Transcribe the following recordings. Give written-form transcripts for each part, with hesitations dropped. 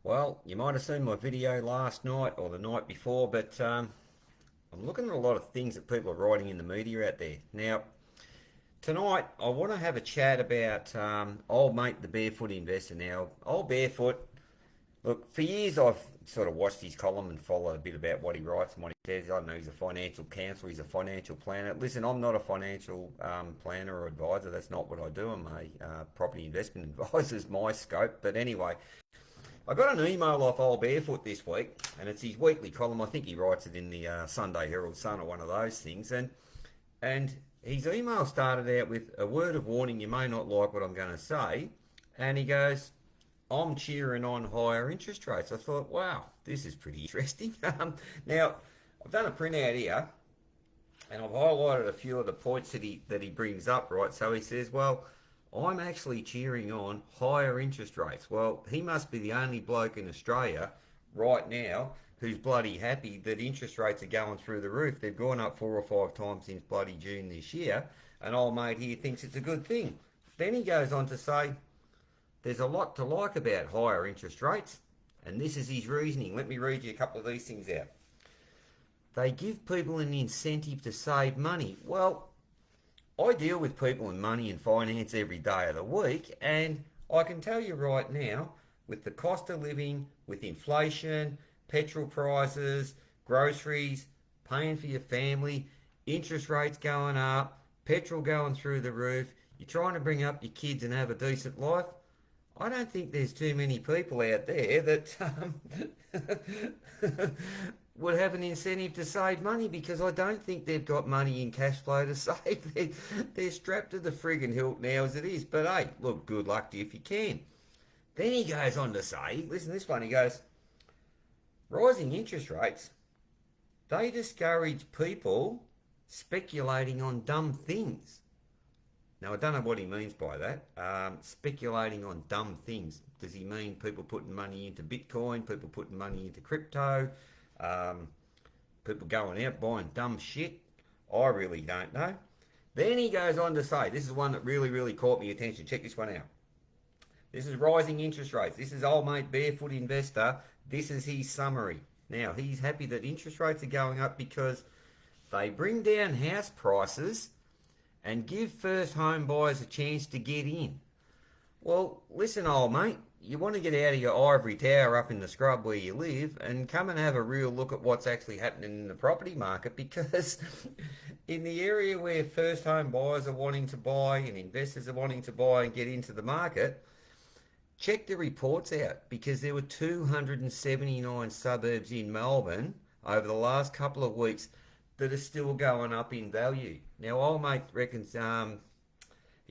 Well, you might have seen my video last night or the night before, but I'm looking at a lot of things that people are writing in the media out there. Now, tonight I want to have a chat about old mate, the barefoot investor. Now, old barefoot, look, for years I've sort of watched his column and followed a bit about what he writes and what he says. I don't know, he's a financial counselor, he's a financial planner. Listen, I'm not a financial planner or advisor. That's not what I do. I'm a property investment advisor, is my scope. But anyway, I got an email off Old Barefoot this week, and it's his weekly column. I think he writes it in the Sunday Herald Sun or one of those things. And his email started out with a word of warning: you may not like what I'm going to say. And he goes, "I'm cheering on higher interest rates." I thought, wow, this is pretty interesting. Now, I've done a printout here, and I've highlighted a few of the points that he brings up. Right, so he says, well, I'm actually cheering on higher interest rates. Well, he must be the only bloke in Australia right now who's bloody happy that interest rates are going through the roof. They've gone up 4 or 5 times since bloody June this year, and old mate here thinks it's a good thing. Then he goes on to say, there's a lot to like about higher interest rates, and this is his reasoning. Let me read you a couple of these things out. They give people an incentive to save money. Well, I deal with people in money and finance every day of the week, and I can tell you right now, with the cost of living, with inflation, petrol prices, groceries, paying for your family, interest rates going up, petrol going through the roof, you're trying to bring up your kids and have a decent life. I don't think there's too many people out there that would have an incentive to save money, because I don't think they've got money in cash flow to save. They're strapped to the friggin' hilt now as it is. But hey, look, good luck to you if you can. Then he goes on to say, listen to this one, he goes, rising interest rates, they discourage people speculating on dumb things. Now, I don't know what he means by that. Speculating on dumb things. Does he mean people putting money into Bitcoin, people putting money into crypto, um, people going out buying dumb shit? I really don't know. Then he goes on to say, this is one that really, really caught me attention. Check this one out. This is rising interest rates. This is old mate Barefoot Investor. This is his summary. Now, he's happy that interest rates are going up because they bring down house prices and give first home buyers a chance to get in. Well, listen, old mate, you want to get out of your ivory tower up in the scrub where you live and come and have a real look at what's actually happening in the property market, because in the area where first home buyers are wanting to buy and investors are wanting to buy and get into the market, check the reports out, because there were 279 suburbs in Melbourne over the last couple of weeks that are still going up in value. Now, old mate reckons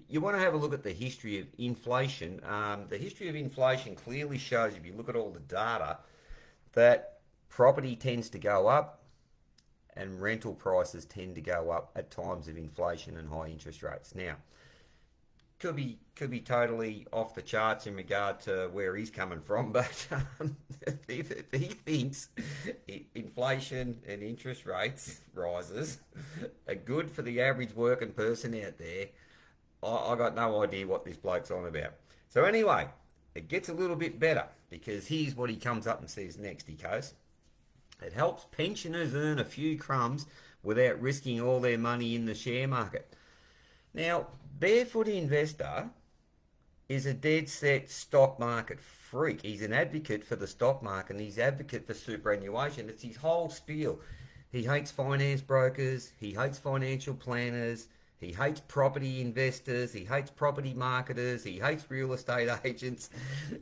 you want to have a look at the history of inflation. The history of inflation clearly shows, if you look at all the data, that property tends to go up and rental prices tend to go up at times of inflation and high interest rates. Now, could be totally off the charts in regard to where he's coming from, but if he thinks inflation and interest rates rises are good for the average working person out there, I got no idea what this bloke's on about. So anyway, it gets a little bit better, because here's what he comes up and says next. He goes, it helps pensioners earn a few crumbs without risking all their money in the share market. Now, Barefoot Investor is a dead set stock market freak. He's an advocate for the stock market, and he's an advocate for superannuation. It's his whole spiel. He hates finance brokers, he hates financial planners, he hates property investors, he hates property marketers, he hates real estate agents.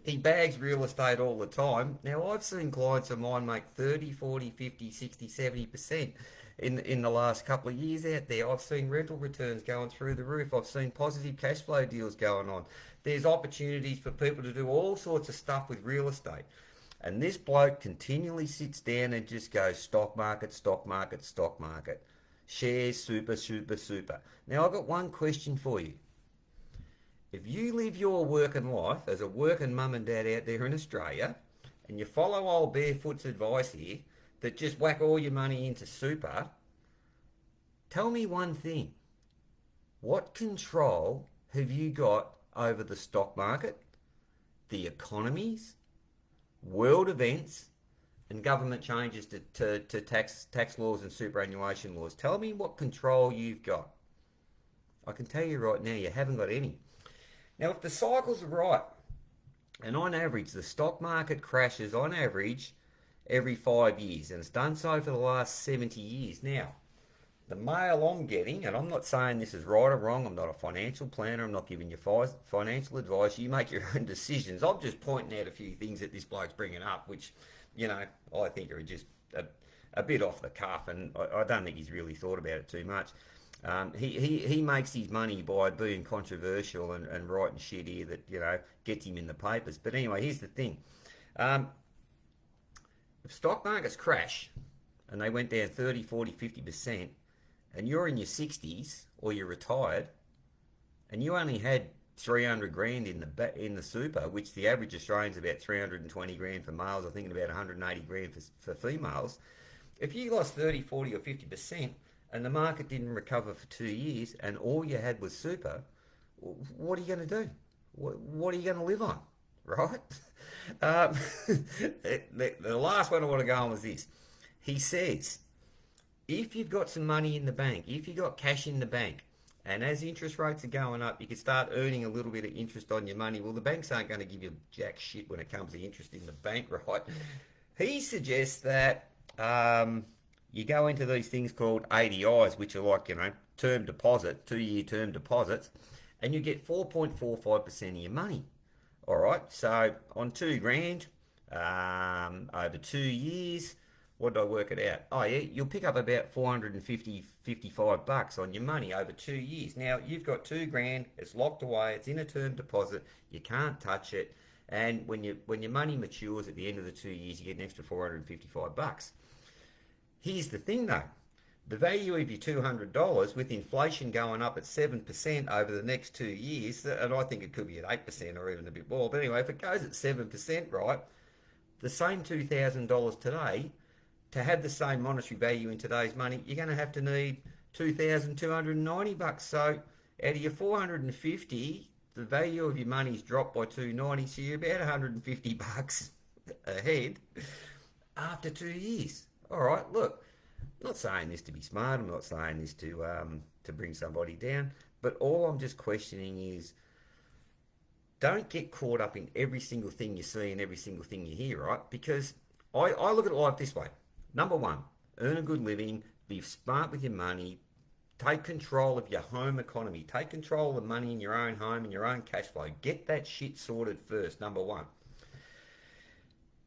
He bags real estate all the time. Now, I've seen clients of mine make 30, 40, 50, 60, 70% in the last couple of years out there. I've seen rental returns going through the roof. I've seen positive cash flow deals going on. There's opportunities for people to do all sorts of stuff with real estate. And this bloke continually sits down and just goes stock market, stock market, stock market. Shares, super, super, super. Now, I've got one question for you. If you live your working life as a working mum and dad out there in Australia, and you follow old Barefoot's advice here, that just whack all your money into super, tell me one thing. What control have you got over the stock market, the economies, world events, and government changes to tax laws and superannuation laws. Tell me what control you've got. I can tell you right now, you haven't got any. Now, if the cycles are right, and on average, the stock market crashes on average every 5 years, and it's done so for the last 70 years. Now, the mail I'm getting, and I'm not saying this is right or wrong, I'm not a financial planner, I'm not giving you financial advice, you make your own decisions. I'm just pointing out a few things that this bloke's bringing up, which, I think are just a bit off the cuff, and I don't think he's really thought about it too much. He makes his money by being controversial and writing shit here that, gets him in the papers. But anyway, here's the thing. If stock markets crash and they went down 30, 40, 50%, and you're in your 60s or you're retired, and you only had 300 grand in the super, which the average Australian's about 320 grand for males, I think about 180 grand for females. If you lost 30, 40 or 50% and the market didn't recover for 2 years and all you had was super, what are you going to do? What are you going to live on? Right? The last one I want to go on was this. He says, if you've got some money in the bank, if you've got cash in the bank, and as interest rates are going up, you can start earning a little bit of interest on your money. Well, the banks aren't going to give you jack shit when it comes to interest in the bank, right? He suggests that you go into these things called ADIs, which are like, term deposit, 2-year term deposits, and you get 4.45% of your money. All right, so on 2 grand, over 2 years, what did I work it out? Oh yeah, you'll pick up about 455 bucks on your money over 2 years. Now you've got 2 grand, it's locked away, it's in a term deposit, you can't touch it, and when your money matures at the end of the 2 years, you get an extra 455 bucks. Here's the thing though, the value of your $200 with inflation going up at 7% over the next 2 years, and I think it could be at 8% or even a bit more, but anyway, if it goes at 7%, right, the same $2,000 today, to have the same monetary value in today's money, you're going to have to need 2,290 bucks. So out of your 450, the value of your money's dropped by 290, so you're about 150 bucks ahead after 2 years. All right, look, I'm not saying this to be smart, I'm not saying this to bring somebody down, but all I'm just questioning is, don't get caught up in every single thing you see and every single thing you hear, right? Because I look at life this way. Number one, earn a good living, be smart with your money, take control of your home economy, take control of the money in your own home and your own cash flow. Get that shit sorted first, number one.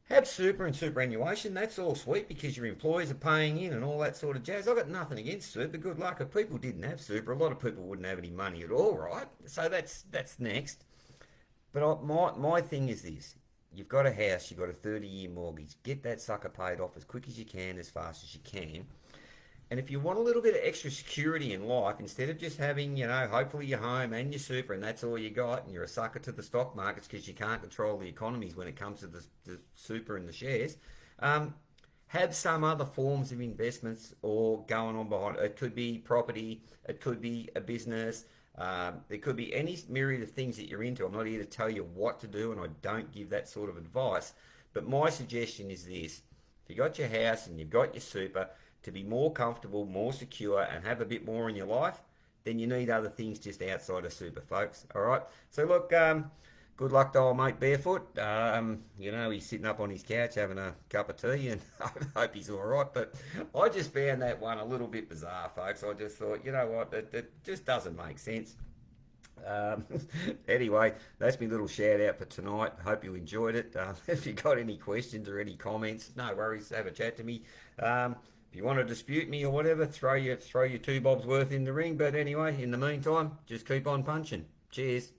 Have super and superannuation, that's all sweet because your employers are paying in and all that sort of jazz. I've got nothing against super, good luck. If people didn't have super, a lot of people wouldn't have any money at all, right? So that's next. But my thing is this. You've got a house, you've got a 30-year mortgage. Get that sucker paid off as quick as you can, as fast as you can. And if you want a little bit of extra security in life, instead of just having, hopefully your home and your super and that's all you got, and you're a sucker to the stock markets because you can't control the economies when it comes to the super and the shares, have some other forms of investments or going on behind it. It could be property, it could be a business, there could be any myriad of things that you're into. I'm not here to tell you what to do, and I don't give that sort of advice. But my suggestion is this. If you've got your house and you've got your super, to be more comfortable, more secure, and have a bit more in your life, then you need other things just outside of super, folks. All right? So, look, good luck to old mate Barefoot. He's sitting up on his couch having a cup of tea, and I hope he's all right. But I just found that one a little bit bizarre, folks. I just thought, you know what, it just doesn't make sense. Anyway, that's my little shout out for tonight. Hope you enjoyed it. If you got any questions or any comments, no worries, have a chat to me. If you want to dispute me or whatever, throw your 2 bobs worth in the ring. But anyway, in the meantime, just keep on punching. Cheers.